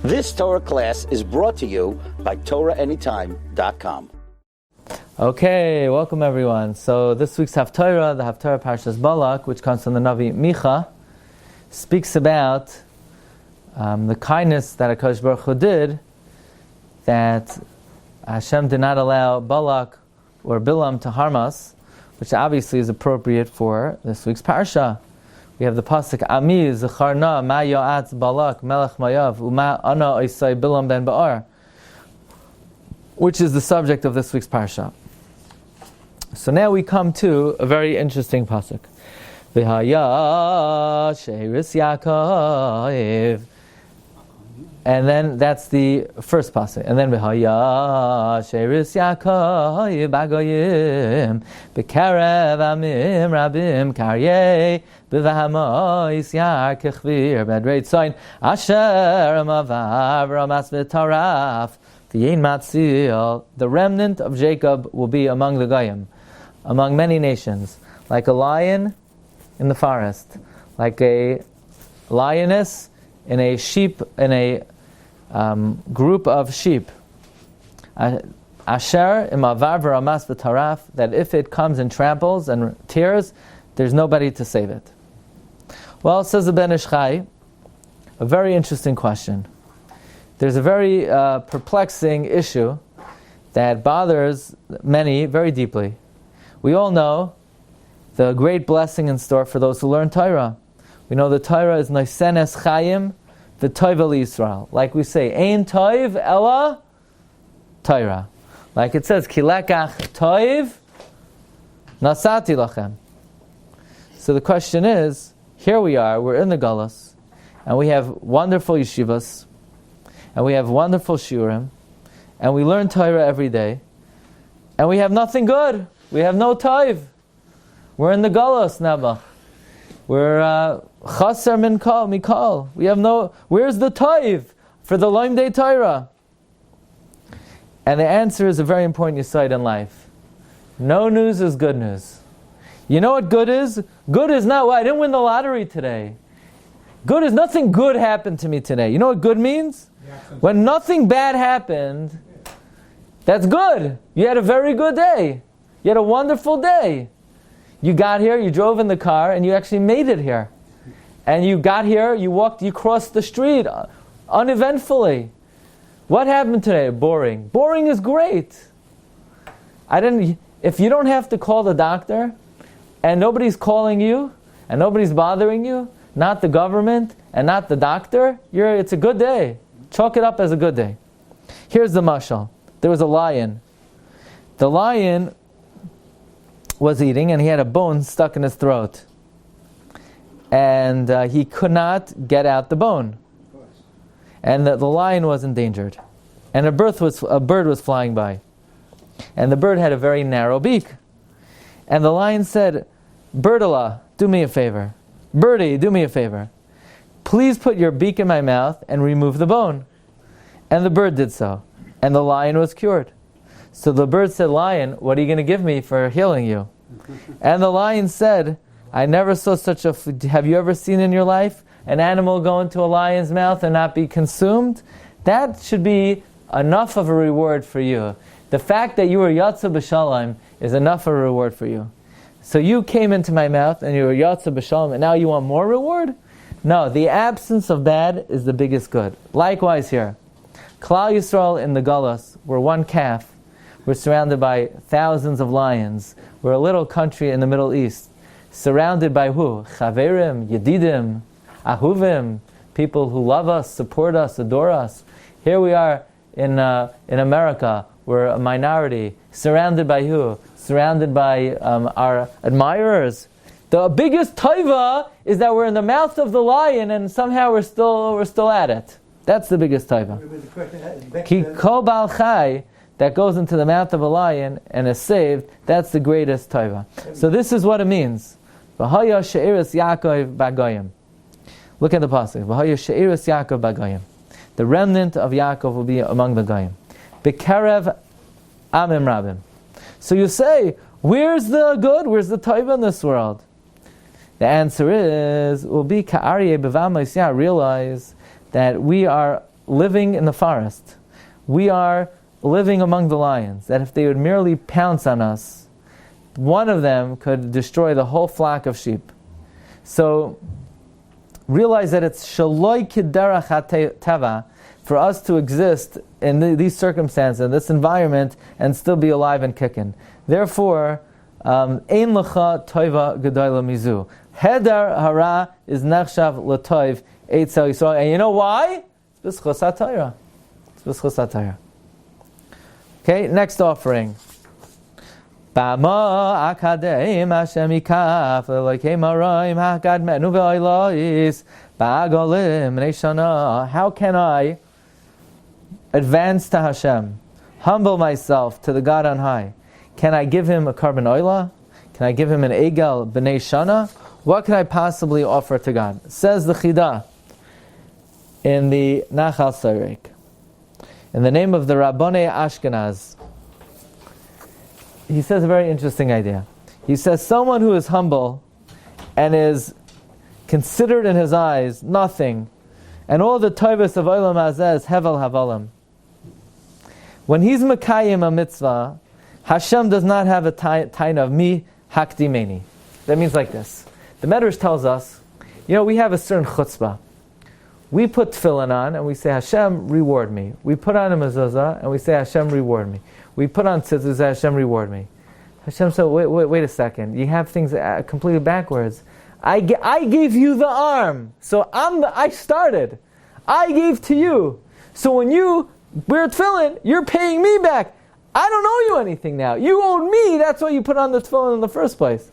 This Torah class is brought to you by TorahAnytime.com. Okay, welcome everyone. So this week's Haftorah, the Haftorah Parsha's Balak, which comes from the Navi Micha, speaks about the kindness that HaKadosh Baruch Hu did, that Hashem did not allow Balak or Bilam to harm us, which obviously is appropriate for this week's Parsha. We have the pasuk Ami Zacharna Ma Ya'atz Balak Melech Mayav Uma Ana Oisai Bilam Ben Ba'ar, which is the subject of this week's Parsha. So now we come to a very interesting pasuk. V'haya Sheiris Yaakov, and then that's the first pasuk. And then V'haya Sheiris Yaakov Bagoyim B'karev Amim Rabim Karyeh B'vahamois Yar Kechvir B'adreit Soin Asher Mavav Ramas V'taraf V'yein Matzil. The remnant of Jacob will be among the Goyim, among many nations, like a lion in the forest, like a lioness in a sheep, in a group of sheep. Asher Imavar V'ramas V'taraf, that if it comes and tramples and tears, there's nobody to save it. Well, says the Ben Ish Chai, a very interesting question. There's a very perplexing issue that bothers many very deeply. We all know the great blessing in store for those who learn Torah. We know the Torah is Noisenes Chayim V'Toiv El Yisrael. Like we say, Ein Toiv Ella Torah. Like it says, Ki lekach Toiv Nasati Lachem. So the question is, here we are, we're in the Galus, and we have wonderful yeshivas, and we have wonderful shiurim, and we learn Torah every day, and we have nothing good. We have no Toiv. We're in the Galus, Nabach. We're chaser min kol, mikol. We have no, where's the Toiv for the Loimdei Torah? And the answer is a very important yesod in life. No news is good news. You know what good is? Good is not, well, I didn't win the lottery today. Good is nothing good happened to me today. You know what good means? When nothing bad happened, that's good. You had a very good day. You had a wonderful day. You got here, you drove in the car, and you actually made it here. And you got here, you walked, you crossed the street uneventfully. What happened today? Boring. Boring is great. If you don't have to call the doctor, and nobody's calling you, and nobody's bothering you, not the government, and not the doctor, it's a good day. Chalk it up as a good day. Here's the mashal. There was a lion. The lion was eating, and he had a bone stuck in his throat. And he could not get out the bone. And the lion was endangered. And a bird was flying by. And the bird had a very narrow beak. And the lion said, Birdala, do me a favor. Birdie, do me a favor. Please put your beak in my mouth and remove the bone. And the bird did so. And the lion was cured. So the bird said, Lion, what are you going to give me for healing you? And the lion said, I never saw such a... Have you ever seen in your life an animal go into a lion's mouth and not be consumed? That should be enough of a reward for you. The fact that you were Yatsa B'Shalom is enough of a reward for you. So you came into my mouth and you were Yatsa B'Shalom, and now you want more reward? No, the absence of bad is the biggest good. Likewise here. Klal Yisrael in the Galus, we're one calf. We're surrounded by thousands of lions. We're a little country in the Middle East. Surrounded by who? Chaverim, Yedidim, Ahuvim, people who love us, support us, adore us. Here we are in America. We're a minority. Surrounded by who? Surrounded by our admirers. The biggest taiva is that we're in the mouth of the lion and somehow we're still at it. That's the biggest taiva. Ki kol bal chai, that goes into the mouth of a lion and is saved, that's the greatest taiva. So this is what it means. V'haya she'iris Yaakov bagoyim. Look at the pasuk. V'haya she'iris Yaakov bagoyim. The remnant of Yaakov will be among the goyim. B'kerev amim rabim. So you say, where's the good? Where's the taiva in this world? The answer is, will be ka'aryeh b'vamos. Realize that we are living in the forest. We are living among the lions, that if they would merely pounce on us, one of them could destroy the whole flock of sheep. So realize that it's shaloi kiderach hateva, for us to exist in these circumstances, in this environment, and still be alive and kicking. Therefore, ein lecha toiva gedola mizu. Heder hara is nechshav l'toiv eitzel Yisrael. And you know why? It's b'schus HaTorah. It's b'schus HaTorah. Okay, next offering. Bama akadeim Hashem ikaf l'loikei maroim hakad menu ve'oilois ba'agolim neishana. How can I advance to Hashem, humble myself to the God on high? Can I give him a carbon oila? Can I give him an egel b'nei shana? What can I possibly offer to God? Says the Chidah in the Nachal Sayrek, in the name of the Rabbonei Ashkenaz. He says a very interesting idea. He says someone who is humble and is considered in his eyes nothing, and all the tovos of Olam Hazeh is hevel havalim. When he's Mekayim a mitzvah, Hashem does not have a taina of mi hakdimeni. That means like this. The Medrash tells us, we have a certain chutzpah. We put tefillin on and we say, Hashem, reward me. We put on a mezuzah and we say, Hashem, reward me. We put on tzitzit and say, Hashem, reward me. Hashem said, wait a second. You have things completely backwards. I gave you the arm. So I started. I gave to you. So when you wear tefillin, you're paying me back. I don't owe you anything now. You owed me. That's why you put on the tefillin in the first place.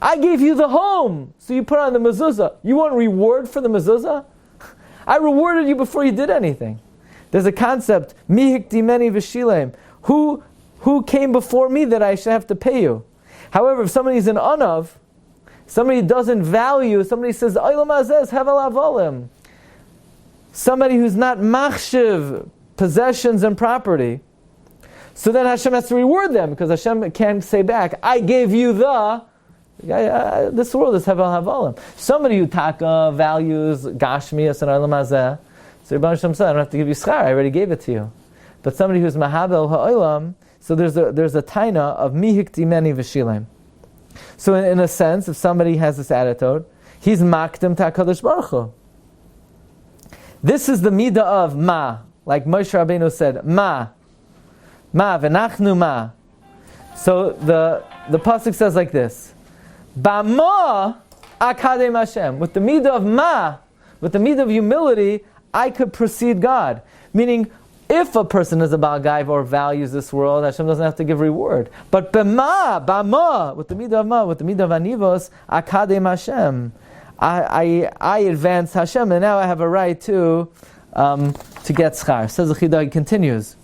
I gave you the home, so you put on the mezuzah. You want reward for the mezuzah? I rewarded you before you did anything. There's a concept, mi hikdimeni v'shilem. Who came before me that I should have to pay you? However, if somebody's an anav, somebody doesn't value, somebody says, Olam hazeh hevel havalim. Somebody who's not machshiv, possessions and property, so then Hashem has to reward them, because Hashem can't say back, I gave you this world is hevel havalim. Somebody who taka values gashmias and Olam hazeh, so Rebbe Hashem said, I don't have to give you schar, I already gave it to you. But somebody who's mahabel ha'olam, so there's a taina of mi hikdimeni v'shilem. So in a sense, if somebody has this attitude, he's makdim to HaKadosh Baruch Hu. This is the midah of ma, like Moshe Rabbeinu said, ma v'nachnu ma. So the pasuk says like this: Bama akadem Hashem. With the midah of ma, with the midah of humility, I could precede God. Meaning, if a person is a Balak or values this world, Hashem doesn't have to give reward. But bama, with the midah of ma, with the midah of anivos, akadem Hashem, I advance Hashem, and now I have a right to get schar. Says the Chidah, continues.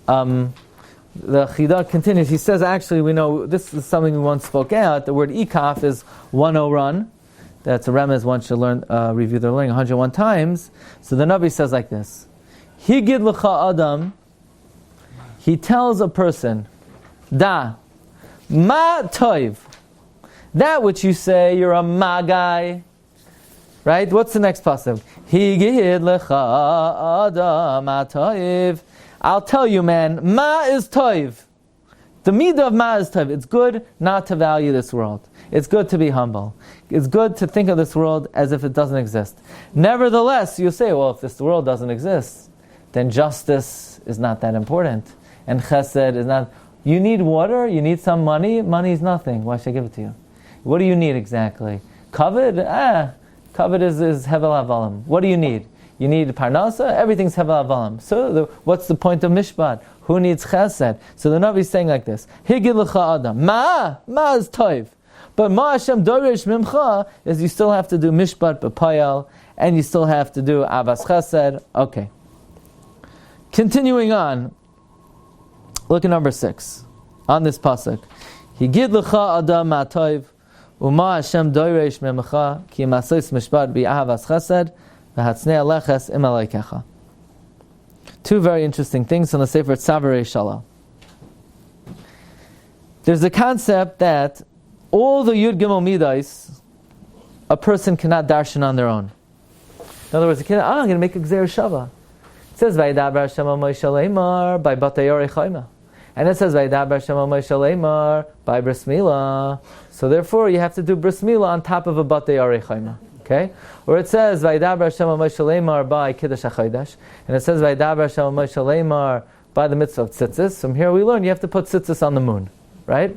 The Chidah continues. He says, actually, we know this is something we once spoke out. The word ikaf is 101 run. That's a remez one should learn, review their learning 101 times. So the Navi says like this: Higid l'cha adam. He tells a person, da ma toiv, that which you say you're a ma guy, right? What's the next pasuk? Higid l'cha adam ma toiv. I'll tell you, man, ma is toiv. The midah of ma is toiv. It's good not to value this world. It's good to be humble. It's good to think of this world as if it doesn't exist. Nevertheless, you say, well, if this world doesn't exist, then justice is not that important. And chesed is not... You need water? You need some money? Money is nothing. Why should I give it to you? What do you need exactly? Kavod? Kavod is hevel havalim. What do you need? You need parnasa? Everything's hevel havalim. So what's the point of mishpat? Who needs chesed? So the Navi is saying like this: Higid l'cha adam. Ma is toiv. But ma Hashem doresh mimcha is you still have to do mishpat b'payal, and you still have to do avas chesed. Okay. Continuing on, look at number 6 on this pasuk. Higid l'cha adam ma toiv, u'ma Hashem doresh mimcha ki masos mishpat b'avas chesed v'hatznei aleches im aleikecha. Two very interesting things on the Sefer Tzavarei Shalal. There's a concept that all the Yud Gimel Midas, a person cannot darshan on their own. In other words, the kid, I'm going to make a Gzeir Shava. It says, Vayidaber Hashem al Moshe Leimar by Batei Yorei Chayma. And it says, Vayidaber Hashem al Moshe Leimar by Bris Milah. So therefore, you have to do Bris Milah on top of a Batei Yorei Chayma. Okay? Or it says, Vayidaber Hashem al Moshe Leimar by Kiddush HaChodesh. And it says, Vayidaber Hashem al Moshe Leimar by the mitzvah of tzitzis. From here we learn you have to put tzitzis on the moon. Right?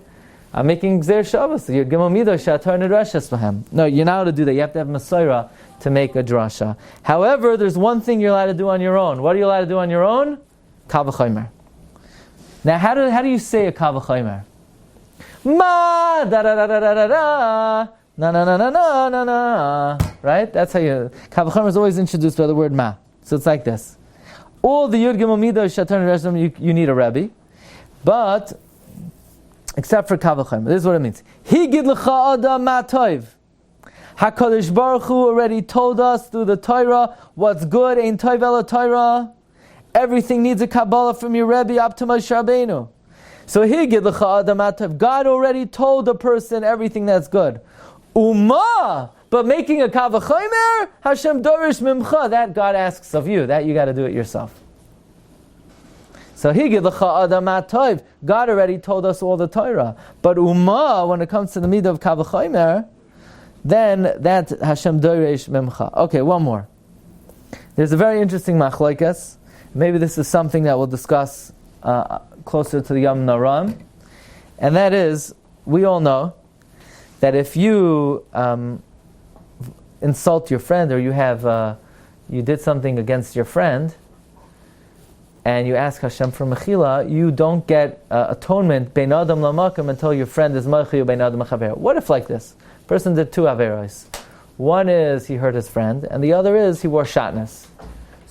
I'm making Gzeir Shabbos. You're Gimel Midah Shatar Nedrashes Bahem. No, you're not allowed to do that. You have to have Masorah to make a drasha. However, there's one thing you're allowed to do on your own. What are you allowed to do on your own? Kal v'chomer. Now, how do you say a kal v'chomer? Ma da da da da da da da na na na na na na na. Right? That's how you. Kal v'chomer is always introduced by the word ma. So it's like this. All the Yud Gimel Midah Shatar Nedrashes you need a Rabbi, but except for kal v'chomer. This is what it means. Higid l'cha adam ma tov. HaKadosh Baruch Hu already told us through the Torah what's good, Ein Tov Ela Torah. Everything needs a Kabbalah from your Rebbe up to Moshe Rabbeinu. So Higid L'cha Adam Atav. God already told a person everything that's good. Uma! But making a Kal V'chomer, Hashem Dorish Mimcha, that God asks of you. That you got to do it yourself. So Higid L'cha Adam Atav. God already told us all the Torah. But Uma, when it comes to the midah of Kal V'chomer, then that Hashem Doresh Memcha. Okay, one more. There's a very interesting machlokes. Maybe this is something that we'll discuss closer to the Yom Naram. And that is, we all know that if you insult your friend or you did something against your friend and you ask Hashem for mechila, you don't get atonement bein adam lamakim until your friend is machiyu bein adam lachaver. What if like this? Person did two averos. One is he hurt his friend, and the other is he wore shatnez.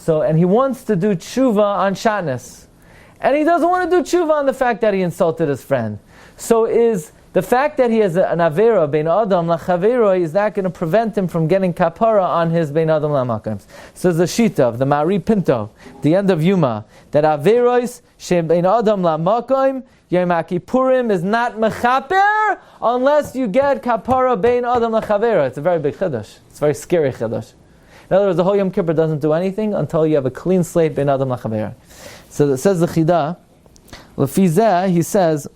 And he wants to do tshuva on shatnez, and he doesn't want to do tshuva on the fact that he insulted his friend. So is the fact that he has an avera bein adam lachavero, is that going to prevent him from getting kapara on his bein adam lamakim? So the shita of the Mari Pinto, the end of Yuma, that averos she bein adam lamakim Yom Kippurim is not mechaper unless you get kapara bein adam lachavera. It's a very big chiddush. It's a very scary chiddush. In other words, the whole Yom Kippur doesn't do anything until you have a clean slate bein adam lachavera. So it says the Chida, Lefizeh, he says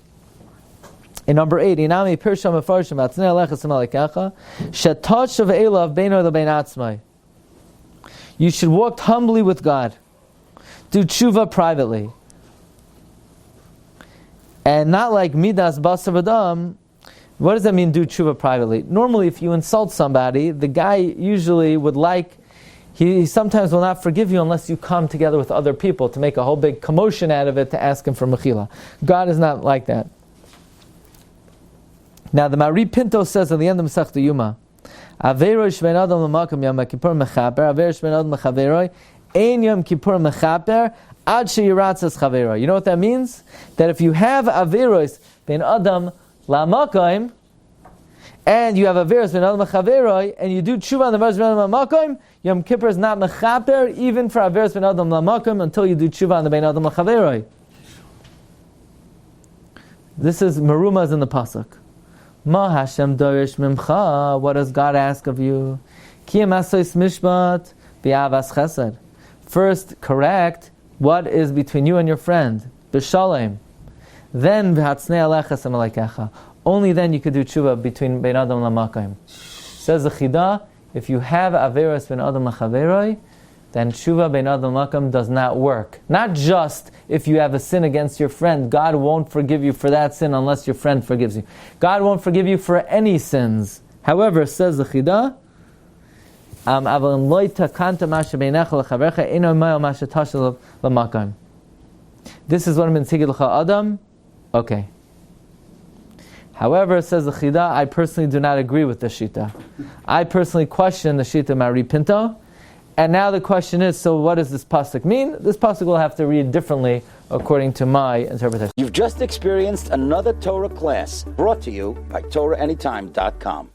in number 8, Inami Pirsham Mefarshim Atznei Alechas Malikecha Shetash of Elav Beino Bein Atzmai. You should walk humbly with God. Do tshuva privately. And not like Midas Basar Adam. What does that mean, do tshuva privately? Normally, if you insult somebody, the guy usually would he sometimes will not forgive you unless you come together with other people to make a whole big commotion out of it to ask him for mechila. God is not like that. Now, the Mari Pinto says at the end of Masechta Yuma, Averosh ben Adam l'makam Yom Kippur mechaper, Averosh ben Adam l'chaveroi, Ein Yom Kippur mechaper, Ad sheyiratzas chaveroi. You know what that means? That if you have Averosh ben Adam l'makam, and you have Averosh ben Adam l'chaveroi, and you do tshuva on the Averosh ben Adam l'makam, Yom Kippur is not mechaper, even for Averosh ben Adam l'makam, until you do tshuva on the ben Adam l'chaveroi. This is Merumas in the pasuk. Ma Hashem dorish mimcha. What does God ask of you? Kiyam asois mishpat bi'avas chesed. First, correct what is between you and your friend, b'shalem. Then v'hatznei alechas amalikecha. Only then you could do tshuva between bein adam lamakayim. Says the Chida, if you have averos bein adam lachaveroi, then tshuva bein adam lamakayim does not work. Not just if you have a sin against your friend, God won't forgive you for that sin unless your friend forgives you. God won't forgive you for any sins. However, says the Chida, this is what I'm in Tigid L'cha Adam. Okay. However, says the Chida, I personally do not agree with the Shita. I personally question the Shita Mari Pinto. And now the question is, so what does this pasuk mean? This pasuk will have to read differently according to my interpretation. You've just experienced another Torah class brought to you by TorahAnytime.com.